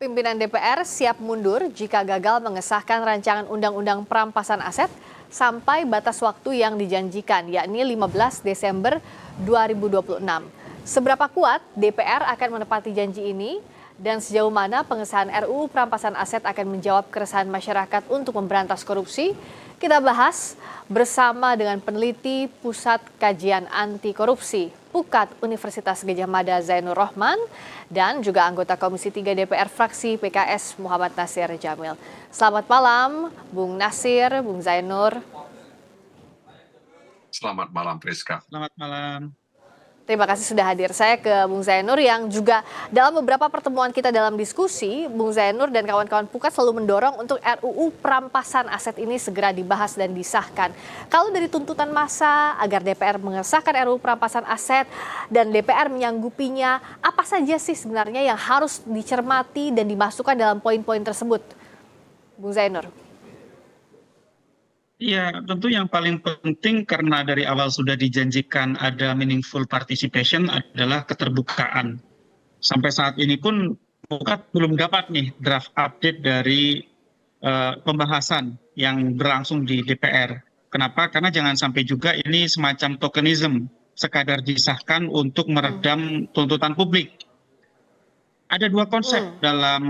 Pimpinan DPR siap mundur jika gagal mengesahkan rancangan undang-undang perampasan aset sampai batas waktu yang dijanjikan, yakni 15 Desember 2026. Seberapa kuat DPR akan menepati janji ini dan sejauh mana pengesahan RUU perampasan aset akan menjawab keresahan masyarakat untuk memberantas korupsi? Kita bahas bersama dengan peneliti Pusat Kajian Anti Korupsi PUKAD Universitas Gadjah Mada Zainur Rohman dan juga anggota Komisi 3 DPR fraksi PKS Muhammad Nasir Jamil. Selamat malam Bung Nasir, Bung Zainur. Selamat malam Priska. Selamat malam. Terima kasih sudah hadir. Saya ke Bung Zainur yang juga dalam beberapa pertemuan kita dalam diskusi, Bung Zainur dan kawan-kawan PUKAD selalu mendorong untuk RUU perampasan aset ini segera dibahas dan disahkan. Kalau dari tuntutan massa agar DPR mengesahkan RUU perampasan aset dan DPR menyanggupinya, apa saja sih sebenarnya yang harus dicermati dan dimasukkan dalam poin-poin tersebut? Bung Zainur. Iya, tentu yang paling penting karena dari awal sudah dijanjikan ada meaningful participation adalah keterbukaan. Sampai saat ini pun PUKAD belum dapat nih draft update dari pembahasan yang berlangsung di DPR. Kenapa? Karena jangan sampai juga ini semacam tokenism, sekadar disahkan untuk meredam tuntutan publik. Ada dua konsep dalam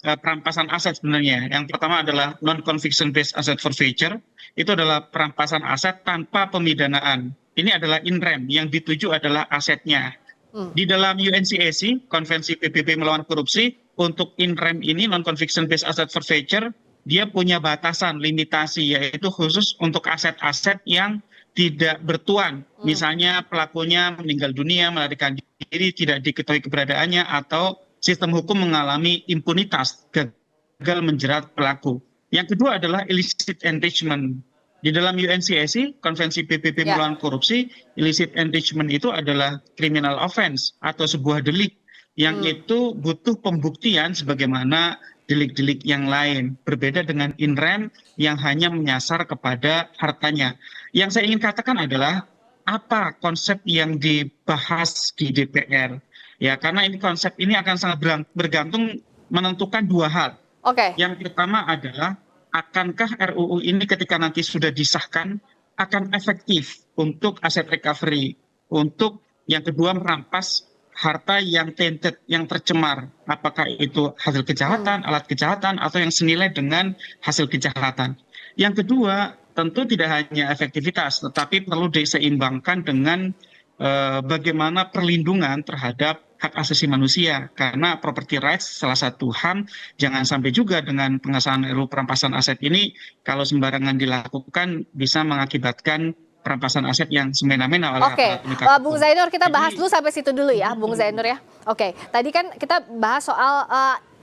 perampasan aset sebenarnya. Yang pertama adalah non-conviction based asset forfeiture. Itu adalah perampasan aset tanpa pemidanaan. Ini adalah in rem, yang dituju adalah asetnya. Di dalam UNCAC, Konvensi PBB melawan korupsi, untuk in rem ini non-conviction based asset forfeiture, dia punya batasan, limitasi, yaitu khusus untuk aset-aset yang tidak bertuan. Misalnya pelakunya meninggal dunia, melarikan diri, tidak diketahui keberadaannya, atau sistem hukum mengalami impunitas, gagal menjerat pelaku. Yang kedua adalah illicit enrichment. Di dalam UNCAC, Konvensi PBB melawan korupsi, illicit enrichment itu adalah criminal offense atau sebuah delik yang itu butuh pembuktian sebagaimana delik-delik yang lain. Berbeda dengan in rem yang hanya menyasar kepada hartanya. Yang saya ingin katakan adalah apa konsep yang dibahas di DPR. Ya, karena ini konsep ini akan sangat bergantung menentukan dua hal. Yang pertama adalah akankah RUU ini ketika nanti sudah disahkan akan efektif untuk aset recovery, untuk yang kedua merampas harta yang tainted, yang tercemar, apakah itu hasil kejahatan, alat kejahatan, atau yang senilai dengan hasil kejahatan. Yang kedua tentu tidak hanya efektivitas, tetapi perlu diseimbangkan dengan bagaimana perlindungan terhadap hak asasi manusia, karena property rights salah satu HAM. Jangan sampai juga dengan pengesahan RUU perampasan aset ini kalau sembarangan dilakukan bisa mengakibatkan perampasan aset yang semena-mena oleh aparat penegak hukum. Bung Zainur, kita bahas dulu sampai situ dulu ya, Bung Zainur ya. Tadi kan kita bahas soal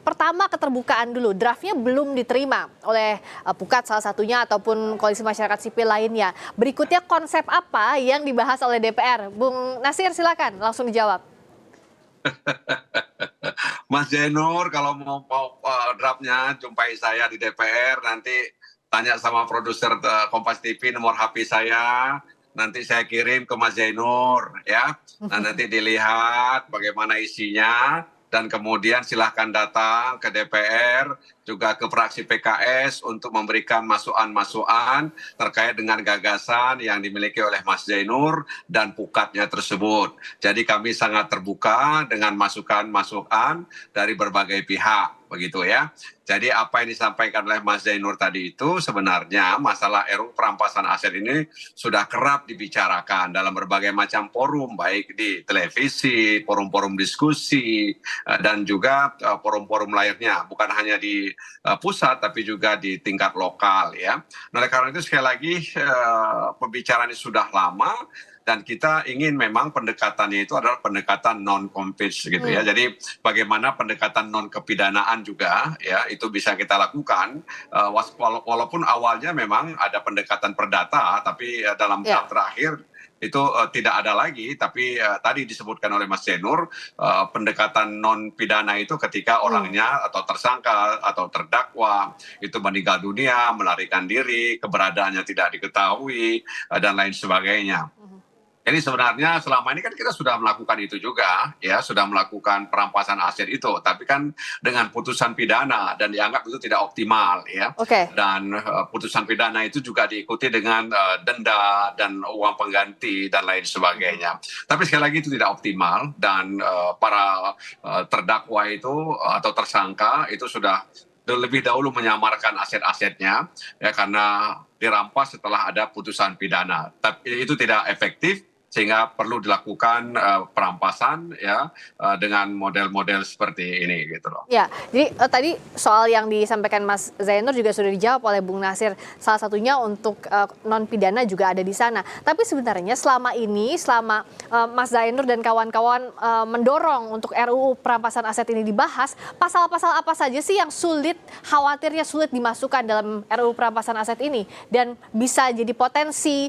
pertama keterbukaan dulu, draftnya belum diterima oleh PUKAD salah satunya ataupun koalisi masyarakat sipil lainnya. Berikutnya konsep apa yang dibahas oleh DPR? Bung Nasir silakan langsung dijawab. Mas Zainur, kalau mau draftnya jumpai saya di DPR, nanti tanya sama produser Kompas TV nomor HP saya. Nanti saya kirim ke Mas Zainur ya. Nah, nanti dilihat bagaimana isinya. Dan kemudian silahkan datang ke DPR, juga ke fraksi PKS untuk memberikan masukan-masukan terkait dengan gagasan yang dimiliki oleh Mas Zainur dan PUKAD-nya tersebut. Jadi kami sangat terbuka dengan masukan-masukan dari berbagai pihak, begitu ya. Jadi apa yang disampaikan oleh Mas Zainur tadi itu sebenarnya masalah RUU perampasan aset ini sudah kerap dibicarakan dalam berbagai macam forum, baik di televisi, forum-forum diskusi, dan juga forum-forum lainnya, bukan hanya di pusat tapi juga di tingkat lokal ya. Nah, karena itu sekali lagi pembicaraan ini sudah lama. Dan kita ingin memang pendekatannya itu adalah pendekatan non-compete gitu ya. Jadi bagaimana pendekatan non-kepidanaan juga ya itu bisa kita lakukan. Walaupun awalnya memang ada pendekatan perdata, tapi dalam tahap terakhir itu tidak ada lagi. Tapi tadi disebutkan oleh Mas Zainur, pendekatan non-pidana itu ketika orangnya atau tersangka atau terdakwa itu meninggal dunia, melarikan diri, keberadaannya tidak diketahui, dan lain sebagainya. Jadi sebenarnya selama ini kan kita sudah melakukan itu juga, ya sudah melakukan perampasan aset itu, tapi kan dengan putusan pidana dan dianggap itu tidak optimal, ya. Oke. Dan putusan pidana itu juga diikuti dengan denda dan uang pengganti dan lain sebagainya. Tapi sekali lagi itu tidak optimal dan para terdakwa itu atau tersangka itu sudah lebih dahulu menyamarkan aset-asetnya, ya karena dirampas setelah ada putusan pidana. Tapi itu tidak efektif, sehingga perlu dilakukan perampasan ya dengan model-model seperti ini gitu loh. Ya, jadi tadi soal yang disampaikan Mas Zainur juga sudah dijawab oleh Bung Nasir. Salah satunya untuk non pidana juga ada di sana. Tapi sebenarnya selama ini, selama Mas Zainur dan kawan-kawan mendorong untuk RUU perampasan aset ini dibahas, pasal-pasal apa saja sih yang khawatirnya sulit dimasukkan dalam RUU perampasan aset ini dan bisa jadi potensi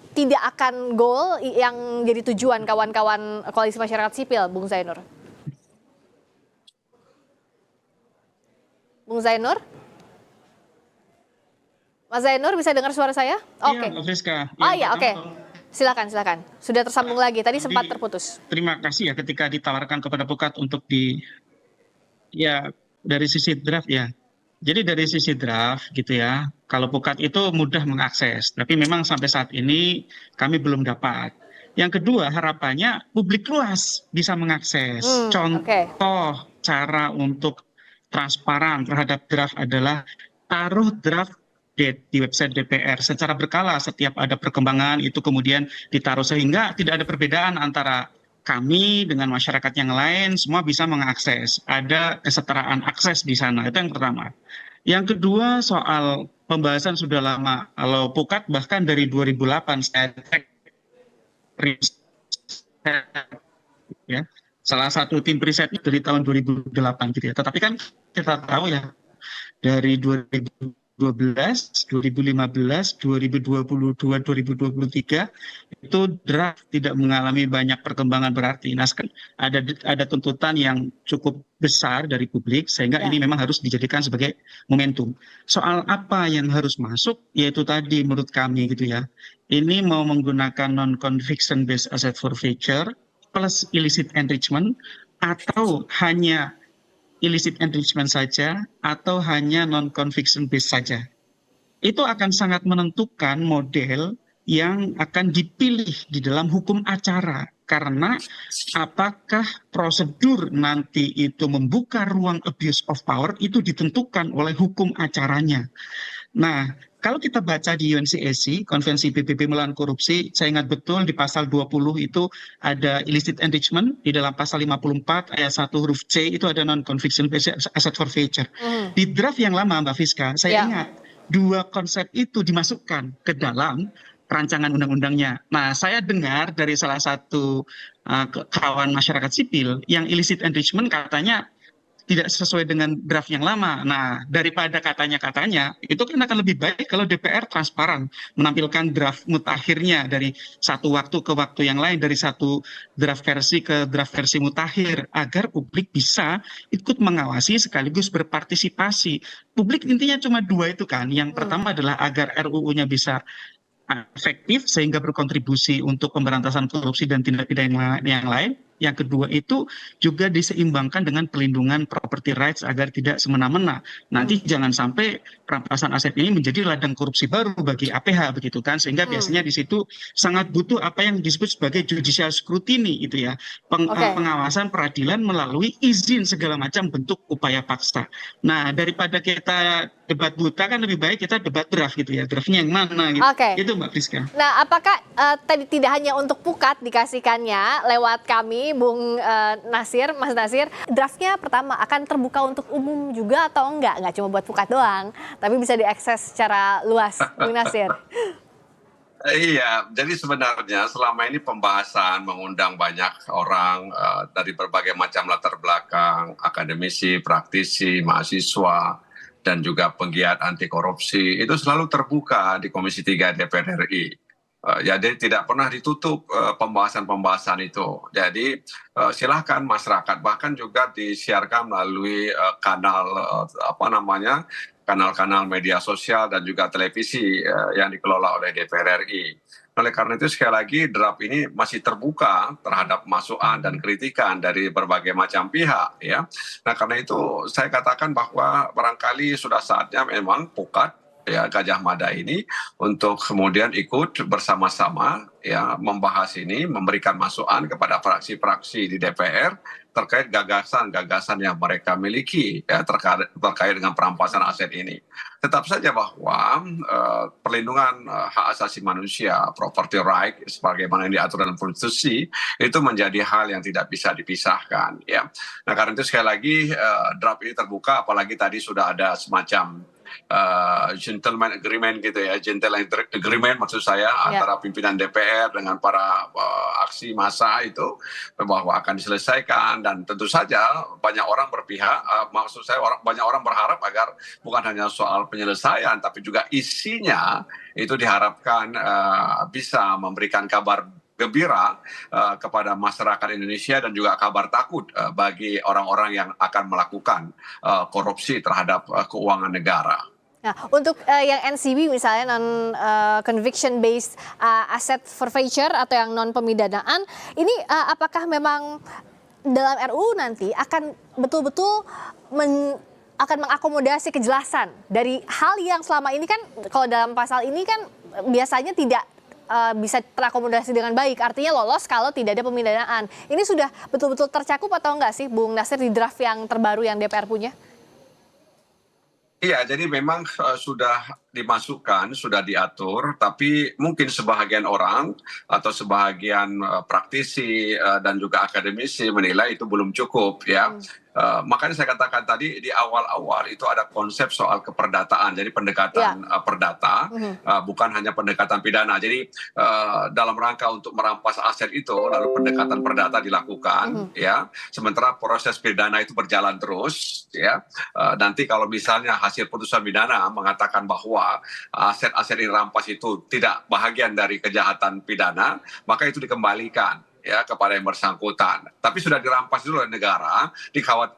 tidak akan goal yang jadi tujuan kawan-kawan koalisi masyarakat sipil, Bung Zainur? Bung Zainur? Mas Zainur bisa dengar suara saya? Oke. Iya, Mbak Friska. Oh iya, oke. Silakan. Sudah tersambung lagi. Tadi sempat terputus. Terima kasih ya ketika ditawarkan kepada Pukat untuk dari sisi draft ya. Jadi dari sisi draft gitu ya, kalau Pukat itu mudah mengakses, tapi memang sampai saat ini kami belum dapat. Yang kedua, harapannya publik luas bisa mengakses. Contoh cara untuk transparan terhadap draft adalah taruh draft di website DPR secara berkala. Setiap ada perkembangan itu kemudian ditaruh sehingga tidak ada perbedaan antara kami dengan masyarakat yang lain, semua bisa mengakses. Ada kesetaraan akses di sana, itu yang pertama. Yang kedua soal pembahasan sudah lama. Kalau Pukat bahkan dari 2008 saya cek ya, salah satu tim risetnya dari tahun 2008 gitu ya. Tetapi kan kita tahu ya dari 2012, 2015, 2022, 2023 itu draft tidak mengalami banyak perkembangan berarti. Nah, ada tuntutan yang cukup besar dari publik sehingga ini memang harus dijadikan sebagai momentum. Soal apa yang harus masuk, yaitu tadi menurut kami gitu ya, ini mau menggunakan non-conviction based asset forfeiture plus illicit enrichment atau hanya illicit enrichment saja atau hanya non-conviction based saja. Itu akan sangat menentukan model yang akan dipilih di dalam hukum acara. Karena apakah prosedur nanti itu membuka ruang abuse of power itu ditentukan oleh hukum acaranya. Nah, kalau kita baca di UNCSC, Konvensi PBB melawan korupsi, saya ingat betul di pasal 20 itu ada illicit enrichment, di dalam pasal 54 ayat 1 huruf C itu ada non-conviction based asset forfeiture. Di draft yang lama Mbak Friska, saya ingat dua konsep itu dimasukkan ke dalam rancangan undang-undangnya. Nah, saya dengar dari salah satu kawan masyarakat sipil yang illicit enrichment katanya tidak sesuai dengan draft yang lama. Nah, daripada katanya-katanya, itu kan akan lebih baik kalau DPR transparan, menampilkan draft mutakhirnya dari satu waktu ke waktu yang lain, dari satu draft versi ke draft versi mutakhir, agar publik bisa ikut mengawasi sekaligus berpartisipasi. Publik intinya cuma dua itu kan. Yang pertama adalah agar RUU-nya bisa efektif sehingga berkontribusi untuk pemberantasan korupsi dan tindak pidana yang lain. Yang kedua itu juga diseimbangkan dengan pelindungan property rights agar tidak semena-mena. Nanti jangan sampai perampasan aset ini menjadi ladang korupsi baru bagi APH begitu kan, sehingga biasanya di situ sangat butuh apa yang disebut sebagai judicial scrutiny itu ya, pengawasan peradilan melalui izin segala macam bentuk upaya paksa. Nah, daripada kita debat buta kan lebih baik kita debat draft gitu ya, draftnya yang mana gitu. Itu Mbak Friska. Nah, apakah tadi tidak hanya untuk Pukat dikasihkannya lewat kami, Bung Nasir, Mas Nasir, draftnya pertama akan terbuka untuk umum juga atau enggak? Enggak cuma buat Pukat doang, tapi bisa diakses secara luas, Bung Nasir. Iya, jadi sebenarnya selama ini pembahasan mengundang banyak orang dari berbagai macam latar belakang, akademisi, praktisi, mahasiswa, dan juga penggiat anti korupsi, itu selalu terbuka di Komisi 3 DPR RI. Jadi tidak pernah ditutup pembahasan-pembahasan itu. Jadi silahkan masyarakat, bahkan juga disiarkan melalui kanal-kanal media sosial dan juga televisi yang dikelola oleh DPR RI. Oleh karena itu sekali lagi draft ini masih terbuka terhadap masukan dan kritikan dari berbagai macam pihak ya. Nah karena itu saya katakan bahwa barangkali sudah saatnya memang Pukat ya Gajah Mada ini untuk kemudian ikut bersama-sama ya membahas ini, memberikan masukan kepada fraksi-fraksi di DPR terkait gagasan-gagasan yang mereka miliki ya terkait dengan perampasan aset ini. Tetap saja bahwa perlindungan hak asasi manusia, property right, sebagaimana yang diatur dalam konstitusi, itu menjadi hal yang tidak bisa dipisahkan. Ya. Nah karena itu sekali lagi draft ini terbuka, apalagi tadi sudah ada semacam gentleman agreement gitu ya, gentleman agreement maksud saya antara pimpinan DPR dengan para aksi massa itu bahwa akan diselesaikan, dan tentu saja banyak orang berpihak, maksud saya banyak orang berharap agar bukan hanya soal penyelesaian tapi juga isinya itu diharapkan bisa memberikan kabar gembira kepada masyarakat Indonesia dan juga kabar takut bagi orang-orang yang akan melakukan korupsi terhadap keuangan negara. Nah, untuk yang NCB misalnya non conviction based asset forfeiture atau yang non pemidanaan, ini apakah memang dalam RUU nanti akan betul-betul akan mengakomodasi kejelasan dari hal yang selama ini kan kalau dalam pasal ini kan biasanya tidak bisa terakomodasi dengan baik, artinya lolos kalau tidak ada pemindanaan. Ini sudah betul-betul tercakup atau enggak sih Bung Nasir di draft yang terbaru yang DPR punya? Iya, jadi memang sudah dimasukkan, sudah diatur, tapi mungkin sebahagian orang atau sebahagian praktisi dan juga akademisi menilai itu belum cukup ya. Makanya saya katakan tadi di awal-awal itu ada konsep soal keperdataan, jadi pendekatan perdata, bukan hanya pendekatan pidana. Jadi dalam rangka untuk merampas aset itu, lalu pendekatan perdata dilakukan, ya. Sementara proses pidana itu berjalan terus, ya. Nanti kalau misalnya hasil putusan pidana mengatakan bahwa aset-aset yang dirampas itu tidak bahagian dari kejahatan pidana, maka itu dikembalikan ya kepada yang bersangkutan. Tapi sudah dirampas dulu oleh negara.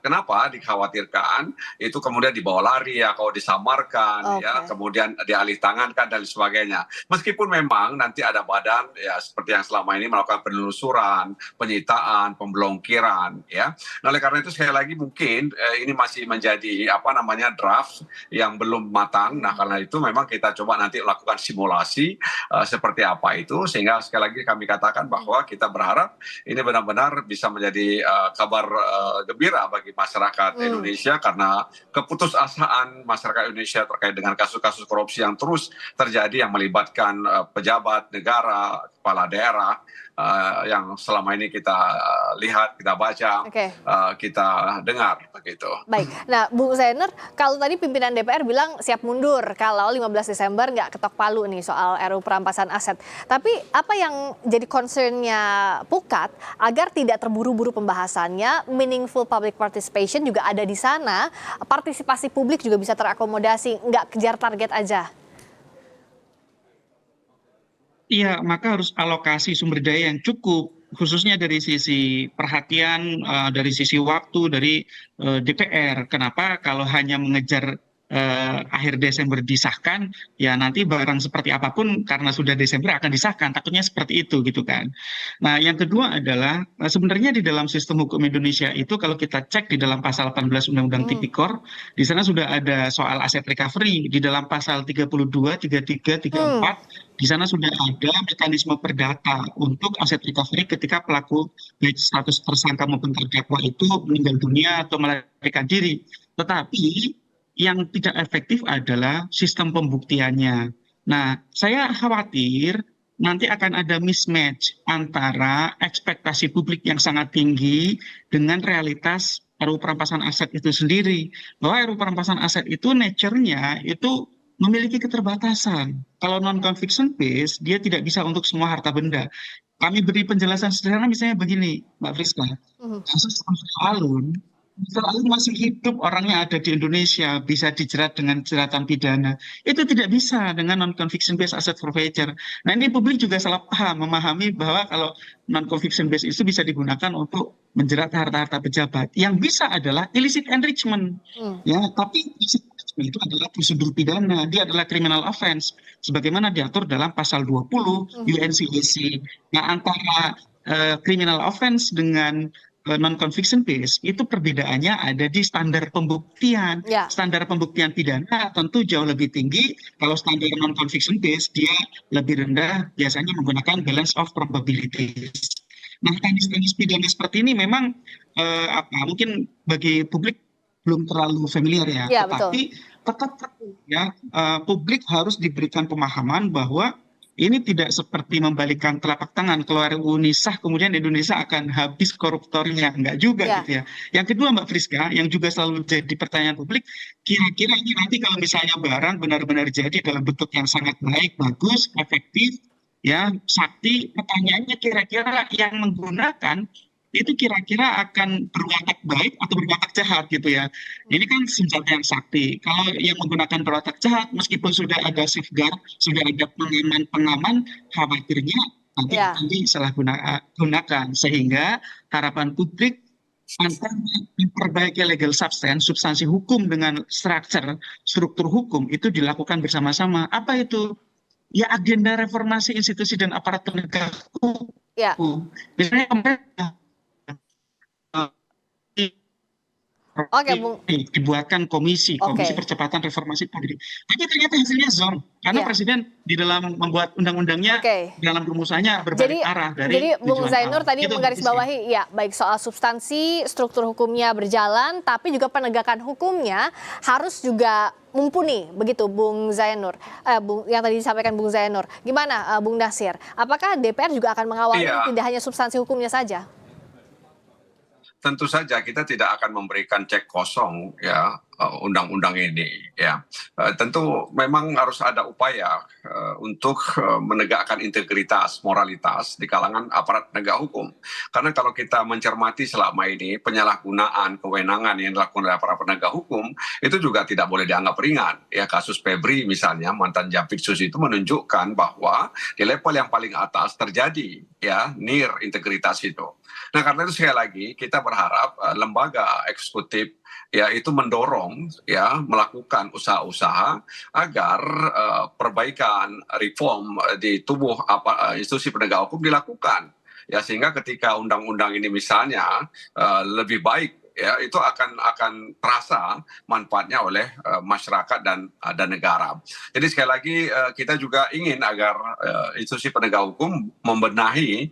Kenapa? Dikhawatirkan itu kemudian dibawa lari ya, kalau disamarkan ya, kemudian dialih tangankan dan sebagainya. Meskipun memang nanti ada badan ya seperti yang selama ini melakukan penelusuran, penyitaan, pemblokkiran ya. Nah, oleh karena itu sekali lagi mungkin ini masih menjadi draft yang belum matang. Nah, karena itu memang kita coba nanti lakukan simulasi seperti apa itu, sehingga sekali lagi kami katakan bahwa kita berharap ini benar-benar bisa menjadi kabar gembira bagi masyarakat Indonesia, karena keputusasaan masyarakat Indonesia terkait dengan kasus-kasus korupsi yang terus terjadi yang melibatkan pejabat negara, kepala daerah yang selama ini kita lihat, kita baca, kita dengar begitu. Baik, nah Bung Zainer, kalau tadi pimpinan DPR bilang siap mundur kalau 15 Desember nggak ketok palu nih soal RUU perampasan aset. Tapi apa yang jadi concernnya Pukat agar tidak terburu-buru pembahasannya, meaningful public participation juga ada di sana, partisipasi publik juga bisa terakomodasi, nggak kejar target aja. Iya, maka harus alokasi sumber daya yang cukup, khususnya dari sisi perhatian, dari sisi waktu, dari DPR. Kenapa kalau hanya mengejar akhir Desember disahkan, ya nanti barang seperti apapun karena sudah Desember akan disahkan, takutnya seperti itu gitu kan. Nah yang kedua adalah sebenarnya di dalam sistem hukum Indonesia itu kalau kita cek di dalam pasal 18 Undang-Undang Tipikor, di sana sudah ada soal aset recovery, di dalam pasal 32, 33, 34, di sana sudah ada mekanisme perdata untuk aset recovery ketika pelaku baik status tersangka maupun terdakwa itu meninggal dunia atau melarikan diri. Tetapi yang tidak efektif adalah sistem pembuktiannya. Nah, saya khawatir nanti akan ada mismatch antara ekspektasi publik yang sangat tinggi dengan realitas RUU perampasan aset itu sendiri. Bahwa RUU perampasan aset itu nature-nya itu memiliki keterbatasan. Kalau non-conviction base, dia tidak bisa untuk semua harta benda. Kami beri penjelasan sederhana misalnya begini, Mbak Friska. Kasus Alun masih hidup, orangnya ada di Indonesia, bisa dijerat dengan jeratan pidana. Itu tidak bisa dengan non-conviction based asset forfeiture. Nah ini publik juga salah paham, memahami bahwa kalau non-conviction based itu bisa digunakan untuk menjerat harta-harta pejabat. Yang bisa adalah illicit enrichment. Ya, tapi illicit enrichment mekanisme itu adalah prosedur pidana, dia adalah criminal offense sebagaimana diatur dalam pasal 20 UNCAC. Nah, antara criminal offense dengan non-conviction based itu perbedaannya ada di standar pembuktian. Ya. Standar pembuktian pidana tentu jauh lebih tinggi. Kalau standar non-conviction based dia lebih rendah, biasanya menggunakan balance of probabilities. Nah, teknis-teknis pidana seperti ini memang mungkin bagi publik belum terlalu familiar ya, Ya, tetapi tetap ya publik harus diberikan pemahaman bahwa ini tidak seperti membalikkan telapak tangan keluar UU sah kemudian Indonesia akan habis koruptornya, enggak juga Ya. gitu ya. Yang kedua Mbak Friska, yang juga selalu jadi pertanyaan publik, kira-kira ini nanti kalau misalnya barang benar-benar jadi dalam bentuk yang sangat baik, bagus, efektif, ya sakti, pertanyaannya kira-kira yang menggunakan itu kira-kira akan berwatak baik atau berwatak jahat gitu ya. Ini kan senjata yang sakti. Kalau yang menggunakan berwatak jahat, meskipun sudah ada safeguard, sudah ada pengaman, khawatirnya nanti Ya. akan disalahgunakan. Sehingga harapan publik antara memperbaiki legal substansi hukum dengan struktur hukum itu dilakukan bersama-sama. Apa itu? Ya agenda reformasi institusi dan aparat penegak hukum. Ya. Misalnya pemerintah Oke, Bung. dibuatkan komisi Oke. percepatan reformasi polri. Tapi ternyata hasilnya zon, karena Iya. Presiden di dalam membuat undang-undangnya Oke. dalam rumusannya berbalik arah dari Jadi Bung tujuan Zainur awal. tadi Itu, menggarisbawahi ya baik soal substansi, struktur hukumnya berjalan, tapi juga penegakan hukumnya harus juga mumpuni, begitu Bung Zainur. Yang tadi disampaikan Bung Zainur. Gimana Bung Nasir? Apakah DPR juga akan mengawal Iya. ini, tidak hanya substansi hukumnya saja? Tentu saja kita tidak akan memberikan cek kosong ya undang-undang ini ya. Tentu memang harus ada upaya untuk menegakkan integritas, moralitas di kalangan aparat penegak hukum. Karena kalau kita mencermati selama ini penyalahgunaan kewenangan yang dilakukan oleh para penegak hukum itu juga tidak boleh dianggap ringan. Ya, kasus Febri misalnya mantan Jampitsus itu menunjukkan bahwa di level yang paling atas terjadi ya near integritas itu. Nah, karena itu sekali lagi kita berharap lembaga eksekutif ya itu mendorong ya melakukan usaha-usaha agar perbaikan reform di tubuh institusi penegak hukum dilakukan ya, sehingga ketika undang-undang ini misalnya lebih baik ya itu akan terasa manfaatnya oleh masyarakat dan negara. Jadi sekali lagi kita juga ingin agar institusi penegak hukum membenahi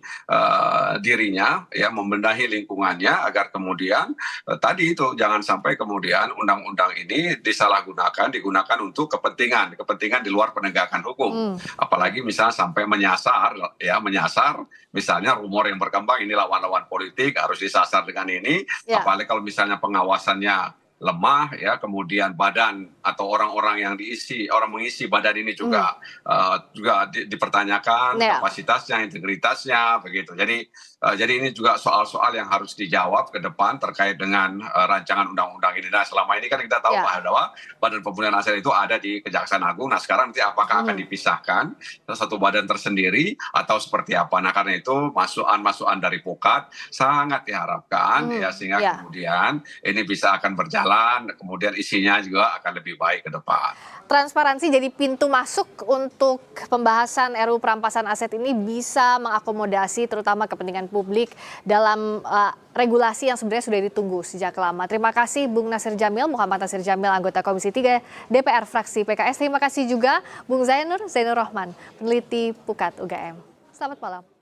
dirinya ya, membenahi lingkungannya agar kemudian tadi itu jangan sampai kemudian undang-undang ini digunakan untuk kepentingan di luar penegakan hukum. Apalagi misalnya sampai menyasar misalnya rumor yang berkembang ini lawan-lawan politik harus disasar dengan ini, Ya. apalagi kalau misalnya pengawasannya lemah ya, kemudian badan atau orang-orang yang mengisi badan ini juga dipertanyakan Ya. kapasitasnya, integritasnya begitu. Jadi ini juga soal-soal yang harus dijawab ke depan terkait dengan rancangan undang-undang ini. Nah, selama ini kan kita tahu Ya. bahwa Badan Pemulihan Aset itu ada di Kejaksaan Agung. Nah, sekarang nanti apakah akan dipisahkan satu badan tersendiri atau seperti apa? Nah, karena itu masukan dari Pukat sangat diharapkan ya, sehingga Ya. kemudian ini bisa akan berjalan, kemudian isinya juga akan lebih baik ke depan. Transparansi jadi pintu masuk untuk pembahasan RUU perampasan aset ini bisa mengakomodasi terutama kepentingan publik dalam regulasi yang sebenarnya sudah ditunggu sejak lama. Terima kasih Bung Nasir Jamil, Muhammad Nasir Jamil, anggota Komisi 3 DPR fraksi PKS. Terima kasih juga Bung Zainur Rahman, peneliti Pukat UGM. Selamat malam.